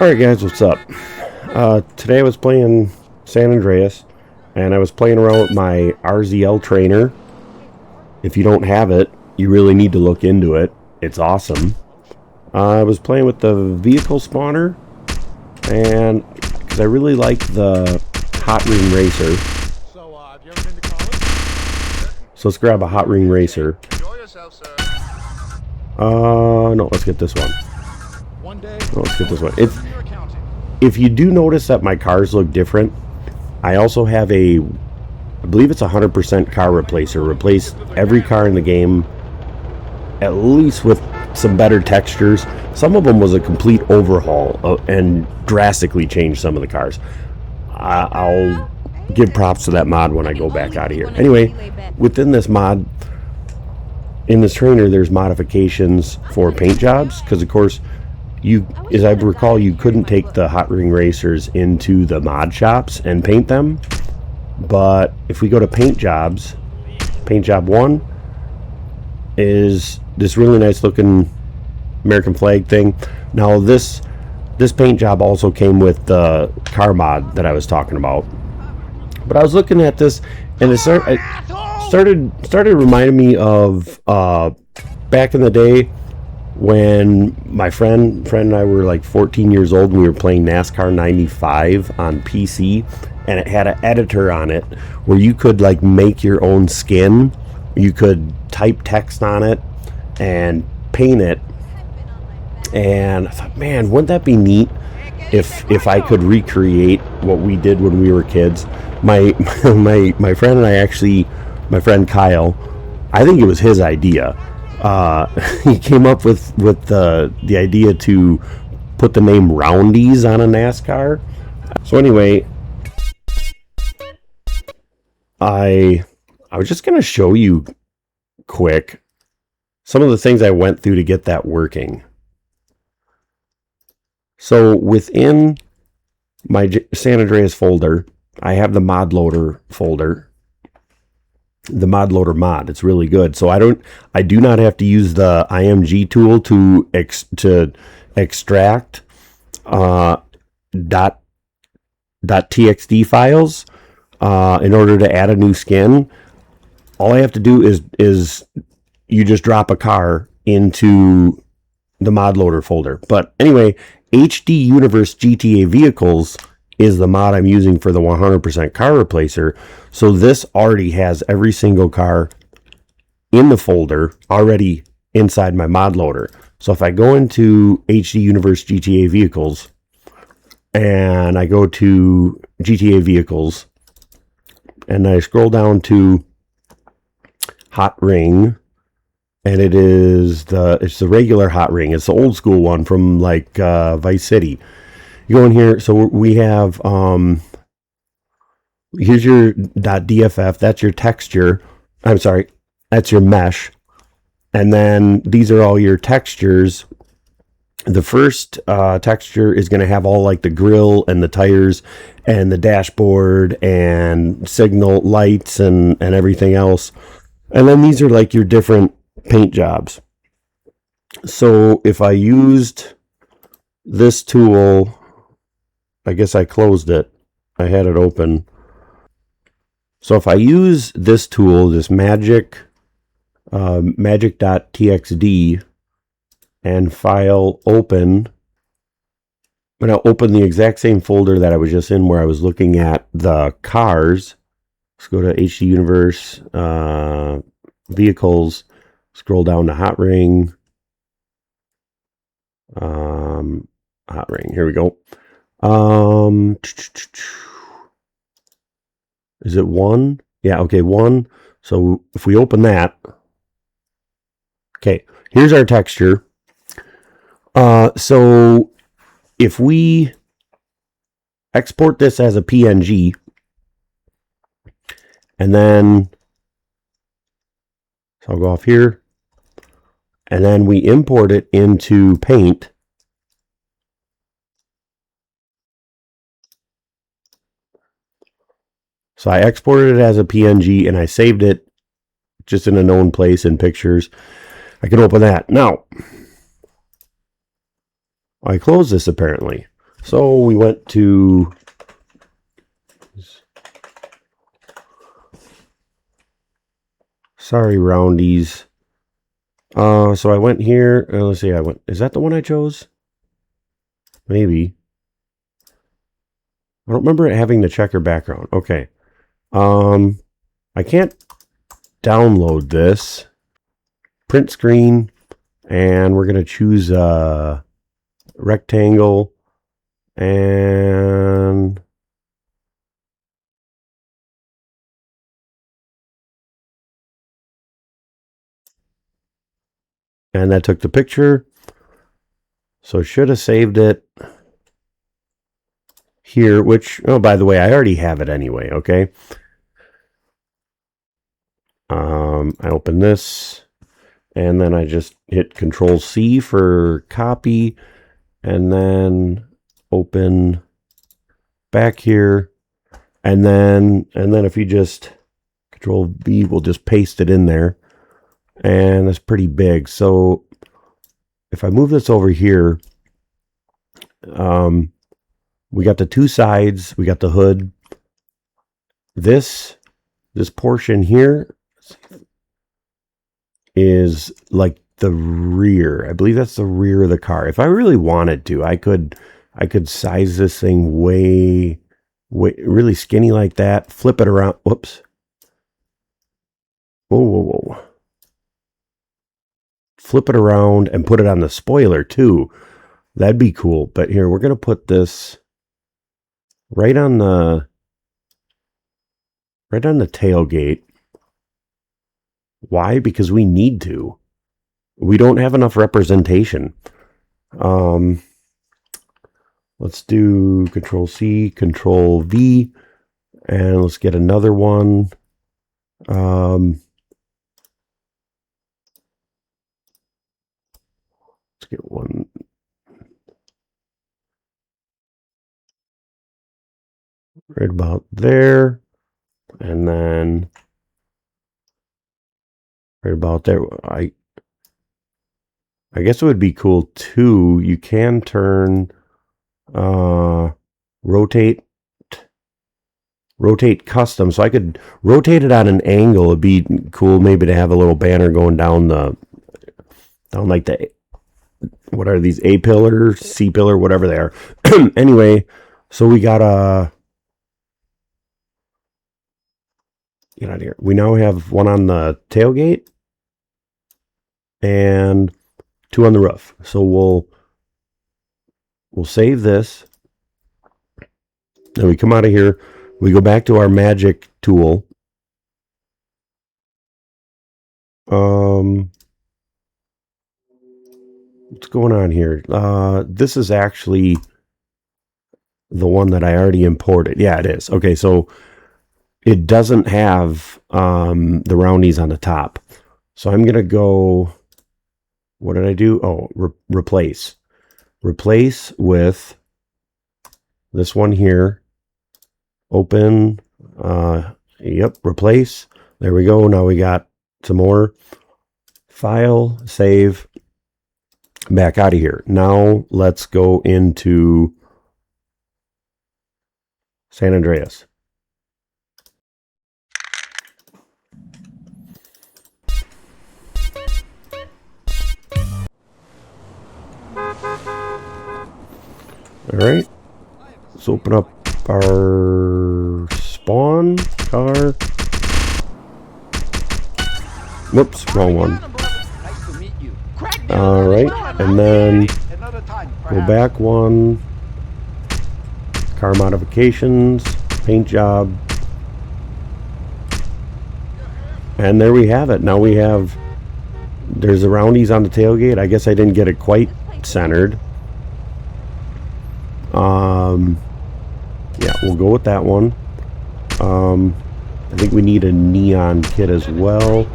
Alright guys, what's up? Today I was playing San Andreas, and I was playing around with my RZL trainer. If you don't have it, you really need to look into it. It's awesome. I was playing with the vehicle spawner, and because I really like the Hotring racer. Have you ever been to college? So let's grab a Hotring racer. Enjoy yourself, sir. No, let's get this one. One day. No, let's get this one. If you do notice that my cars look different, I also have I believe it's 100% car replacer. Replace every car in the game, at least with some better textures. Some of them was a complete overhaul and drastically changed some of the cars. I'll give props to that mod when I go back out of here. Anyway, within this mod, in this trainer, there's modifications for paint jobs, because of course, as I recall, you couldn't take the Hotring racers into the mod shops and paint them. But if we go to paint jobs, paint job 1 is this really nice looking American flag thing. Now this paint job also came with the car mod that I was talking about. But I was looking at this, and it started reminding me of back in the day, when my friend and I were like 14 years old, and we were playing NASCAR 95 on PC, and it had an editor on it where you could like make your own skin. You could type text on it and paint it. And I thought, man, wouldn't that be neat if I could recreate what we did when we were kids? My friend and I my friend Kyle, I think it was his idea. He came up with the idea to put the name Roundies on a NASCAR. So anyway, I was just going to show you quick some of the things I went through to get that working. So within my San Andreas folder, I have the mod loader folder. The mod loader mod, it's really good. So I do not have to use the IMG tool to extract .txt files in order to add a new skin. All I have to do is you just drop a car into the mod loader folder. But anyway, HD Universe GTA Vehicles is the mod I'm using for the 100% car replacer. So this already has every single car in the folder already inside my mod loader. So if I go into HD Universe GTA Vehicles and I go to GTA Vehicles and I scroll down to Hotring, and it's the regular Hotring. It's the old school one from like Vice City. You go in here, so we have, here's your .dff, that's your texture, I'm sorry, that's your mesh, and then these are all your textures. The first texture is going to have all like the grill and the tires and the dashboard and signal lights and everything else, and then these are like your different paint jobs. So if I used this tool, I guess I closed it. I had it open. So if I use this tool, this magic.txd, and file open, I'm going to open the exact same folder that I was just in where I was looking at the cars. Let's go to HD Universe, Vehicles, scroll down to Hotring. Hotring, here we go. Is it 1? Yeah, okay, 1. So if we open that, okay, here's our texture. So if we export this as a PNG, and then, so I'll go off here, and then we import it into Paint. So I exported it as a PNG and I saved it just in a known place in pictures. I can open that. Now, I closed this apparently. So we went to sorry, roundies. So I went here. Let's see. Is that the one I chose? Maybe. I don't remember it having the checker background. Okay. I can't download this. Print screen, and we're gonna choose a rectangle, and that took the picture. So should have saved it here, which, oh, by the way, I already have it anyway, okay? I open this, and then I just hit Control C for copy, and then open back here, and then if you just Control V, we'll just paste it in there, and it's pretty big. So if I move this over here, we got the two sides, we got the hood. This portion here is like the rear. I believe that's the rear of the car. If I really wanted to, I could size this thing way really skinny like that, flip it around. Whoops. Whoa. Flip it around and put it on the spoiler too. That'd be cool. But here, we're going to put this right on the tailgate. Why? Because we need to. We don't have enough representation. Let's do Control C, Control V, and let's get another one. Let's get one. Right about there. And then right about there. I guess it would be cool too. You can turn rotate custom, so I could rotate it on an angle. It'd be cool maybe to have a little banner going down like the, what are these, A pillar, C pillar, whatever they are. Anyway, so we got get out of here. We now have one on the tailgate and two on the roof. So we'll save this. Then we come out of here. We go back to our magic tool. What's going on here? This is actually the one that I already imported. Yeah, it is. Okay, so it doesn't have the roundies on the top. So I'm going to go, what did I do? Oh, replace. Replace with this one here. Open. Yep, replace. There we go. Now we got some more. File, save. Back out of here. Now let's go into San Andreas. All right, let's open up our spawn car. Whoops, wrong one. All right, and then go back one. Car modifications, paint job. And there we have it. Now we have, there's the roundies on the tailgate. I guess I didn't get it quite centered. Yeah, we'll go with that one. I think we need a neon kit as well.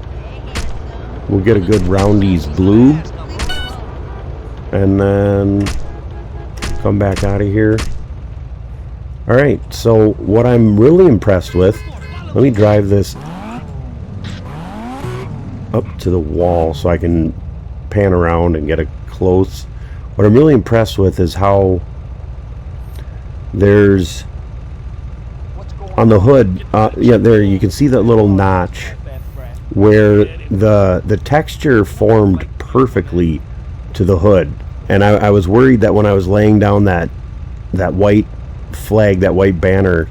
We'll get a good roundies blue. And then come back out of here. Alright, so what I'm really impressed with, let me drive this up to the wall so I can pan around and get a close. What I'm really impressed with is how there's on the hood, yeah, there you can see that little notch where the texture formed perfectly to the hood. And I was worried that when I was laying down that white flag, that white banner,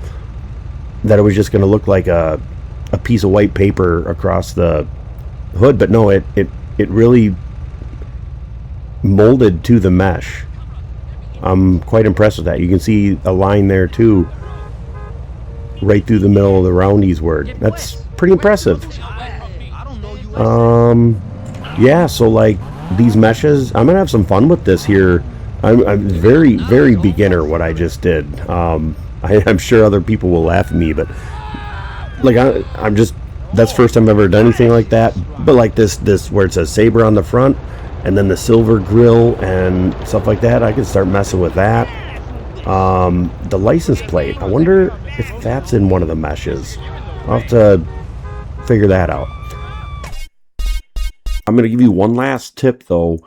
that it was just going to look like a piece of white paper across the hood. But no, it really molded to the mesh. I'm quite impressed with that. You can see a line there too, right through the middle of the roundies word. That's pretty impressive. Yeah, so like these meshes, I'm gonna have some fun with this here. I'm very beginner what I just did. I'm sure other people will laugh at me, but like I'm just, that's the first time I've ever done anything like that. But like this where it says Saber on the front, and then the silver grill and stuff like that, I can start messing with that. The license plate, I wonder if that's in one of the meshes. I'll have to figure that out. I'm going to give you one last tip though.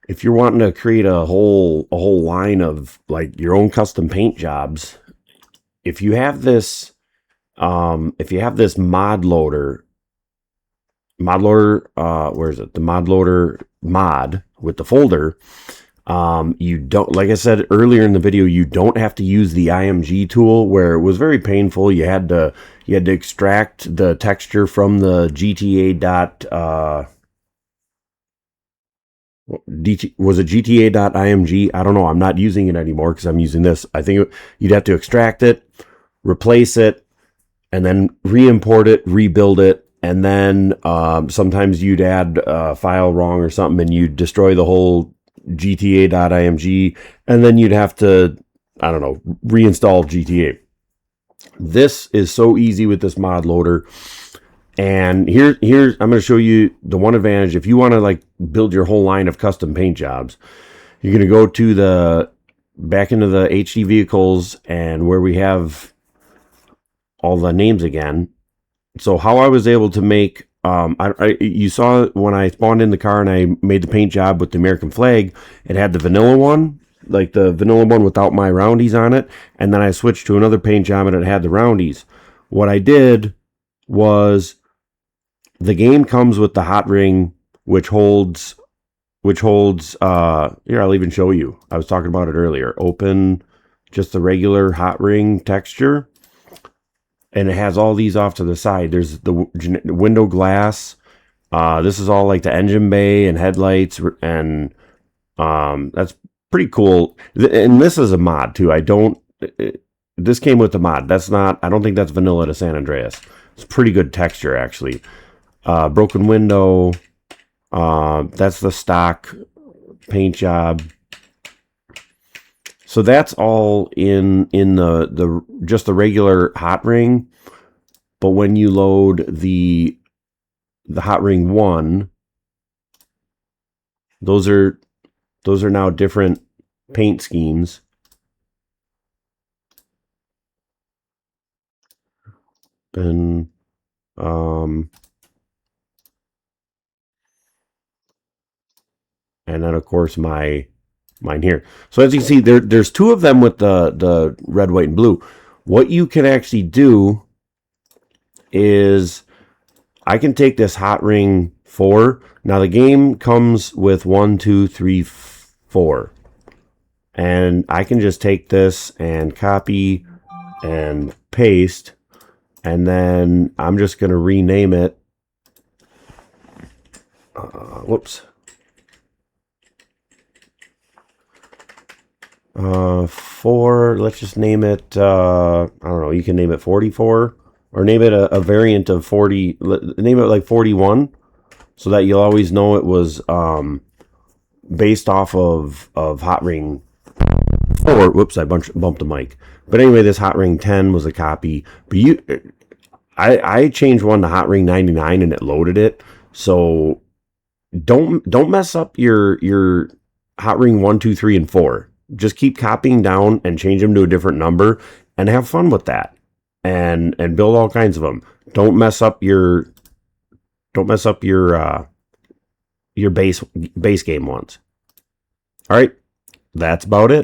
If you're wanting to create a whole line of like your own custom paint jobs, if you have this mod loader, where is it? The mod loader mod with the folder. You don't, like I said earlier in the video, you don't have to use the IMG tool, where it was very painful. You had to extract the texture from the GTA was it GTA.img? I don't know. I'm not using it anymore because I'm using this. I think you'd have to extract it, replace it, and then re-import it, rebuild it, and then sometimes you'd add a file wrong or something, and you'd destroy the whole GTA.img, and then you'd have to, I don't know, reinstall GTA. This is so easy with this mod loader. And here's I'm going to show you the one advantage. If you want to like build your whole line of custom paint jobs, you're going to go to back into the HD vehicles, and where we have all the names again. So how I was able to make, you saw when I spawned in the car and I made the paint job with the American flag, it had the vanilla one, like the vanilla one without my roundies on it. And then I switched to another paint job and it had the roundies. What I did was, the game comes with the Hotring, which holds, here, I'll even show you. I was talking about it earlier. Open just the regular Hotring texture. And it has all these off to the side. There's the window glass. This is all like the engine bay and headlights, and that's pretty cool. And this is a mod too. This came with the mod. That's not, I don't think that's vanilla to San Andreas. It's pretty good texture actually. Broken window. That's the stock paint job. So that's all in the just the regular Hotring. But when you load the Hotring 1, those are now different paint schemes. And then of course mine here. So as you can see, there's two of them with the red, white, and blue. What you can actually do is, I can take this Hotring 4. Now the game comes with 1, 2, 3, 4. And I can just take this and copy and paste. And then I'm just going to rename it. Whoops. 4, let's just name it, I don't know, you can name it 44, or name it a variant of 40, name it like 41, so that you'll always know it was based off of Hotring 4. Whoops, I bumped the mic. But anyway, this Hotring 10 was a copy, but I changed one to Hotring 99 and it loaded it, so don't mess up your Hotring 1, 2, 3, and 4. Just keep copying down and change them to a different number and have fun with that, and build all kinds of them. Don't mess up your base game ones. All right, that's about it.